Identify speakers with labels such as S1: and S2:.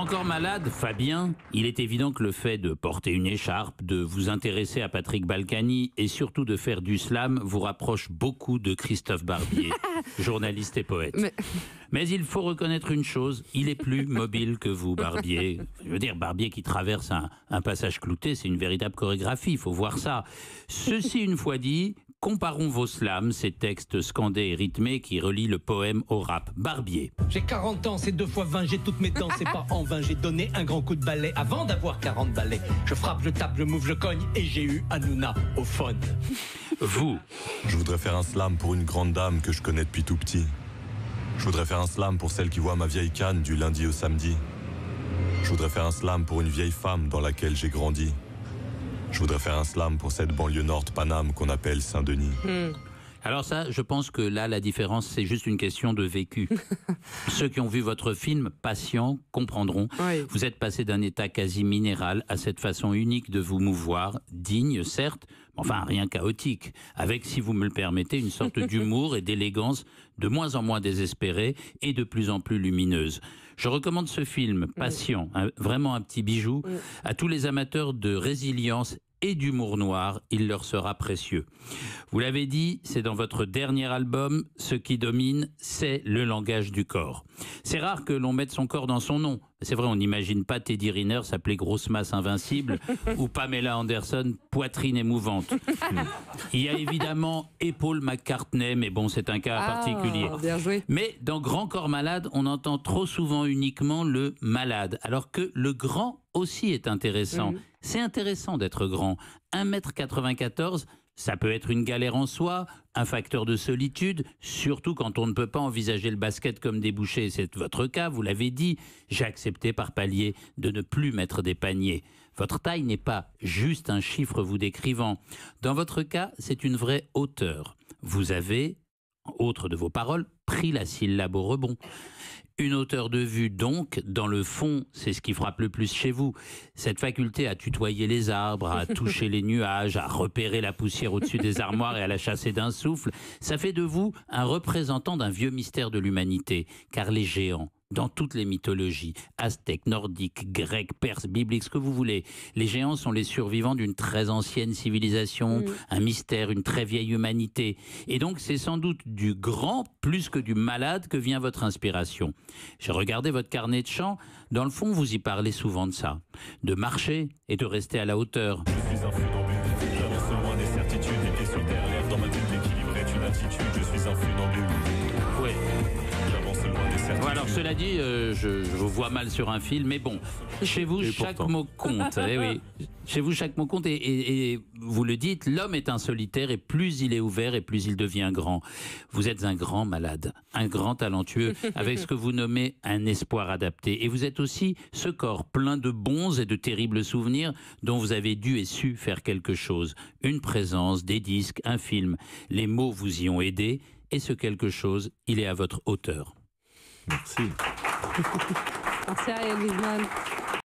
S1: encore malade, Fabien, il est évident que le fait de porter une écharpe, de vous intéresser à Patrick Balkany et surtout de faire du slam vous rapproche beaucoup de Christophe Barbier, journaliste et poète. Mais il faut reconnaître une chose, il est plus mobile que vous, Barbier. Je veux dire, Barbier qui traverse un passage clouté, c'est une véritable chorégraphie, il faut voir ça. Ceci une fois dit, comparons vos slams, ces textes scandés et rythmés qui relient le poème au rap. Barbier.
S2: J'ai 40 ans, c'est 2 fois 20, j'ai toutes mes dents, c'est pas en vain. J'ai donné un grand coup de balai avant d'avoir 40 balais. Je frappe, je tape, je move, je cogne et j'ai eu Hanouna au phone.
S1: Vous.
S3: Je voudrais faire un slam pour une grande dame que je connais depuis tout petit. Je voudrais faire un slam pour celle qui voit ma vieille canne du lundi au samedi. Je voudrais faire un slam pour une vieille femme dans laquelle j'ai grandi. Je voudrais faire un slam pour cette banlieue nord de Paname qu'on appelle Saint-Denis.
S1: Alors ça, je pense que là, la différence, c'est juste une question de vécu. Ceux qui ont vu votre film Patient comprendront. Oui. Vous êtes passé d'un état quasi minéral à cette façon unique de vous mouvoir, digne, certes, mais enfin rien chaotique, avec, si vous me le permettez, une sorte d'humour et d'élégance de moins en moins désespérée et de plus en plus lumineuse. Je recommande ce film, Patient, vraiment un petit bijou, à tous les amateurs de résilience et d'humour noir, il leur sera précieux. Vous l'avez dit, c'est dans votre dernier album, ce qui domine, c'est le langage du corps. C'est rare que l'on mette son corps dans son nom. C'est vrai, on n'imagine pas Teddy Riner s'appeler Grosse Masse Invincible ou Pamela Anderson Poitrine Émouvante. Il y a évidemment Paul McCartney, mais bon, c'est un cas particulier.
S4: Bien joué.
S1: Mais dans Grand Corps Malade, on entend trop souvent uniquement le malade, alors que le grand aussi est intéressant. C'est intéressant d'être grand. 1,94 m, ça peut être une galère en soi, un facteur de solitude, surtout quand on ne peut pas envisager le basket comme débouché. C'est votre cas, vous l'avez dit. J'ai accepté par palier de ne plus mettre des paniers. Votre taille n'est pas juste un chiffre vous décrivant. Dans votre cas, c'est une vraie hauteur. Vous avez, autre de vos paroles, pris la syllabe au rebond. Une hauteur de vue donc, dans le fond, c'est ce qui frappe le plus chez vous. Cette faculté à tutoyer les arbres, à toucher les nuages, à repérer la poussière au-dessus des armoires et à la chasser d'un souffle, ça fait de vous un représentant d'un vieux mystère de l'humanité. Car les géants, dans toutes les mythologies, aztèques, nordiques, grecs, perses, bibliques, ce que vous voulez, les géants sont les survivants d'une très ancienne civilisation, un mystère, une très vieille humanité. Et donc c'est sans doute du grand plus que du malade que vient votre inspiration. J'ai regardé votre carnet de chant, dans le fond vous y parlez souvent de ça, de marcher et de rester à la hauteur.
S3: Je suis un funambule, j'avance loin des certitudes, les pieds sur terre, l'air dans ma tête, l'équilibre est une attitude, je suis un funambule.
S1: Oui. Bon, alors cela dit, je vous vois mal sur un fil, mais bon, chez vous chaque mot compte. Oui. Chez vous chaque mot compte et vous le dites, l'homme est un solitaire et plus il est ouvert et plus il devient grand. Vous êtes un grand malade, un grand talentueux avec ce que vous nommez un espoir adapté. Et vous êtes aussi ce corps plein de bons et de terribles souvenirs dont vous avez dû et su faire quelque chose. Une présence, des disques, un film. Les mots vous y ont aidé et ce quelque chose, il est à votre hauteur.
S3: Merci.
S4: Merci Ariel Wiesman.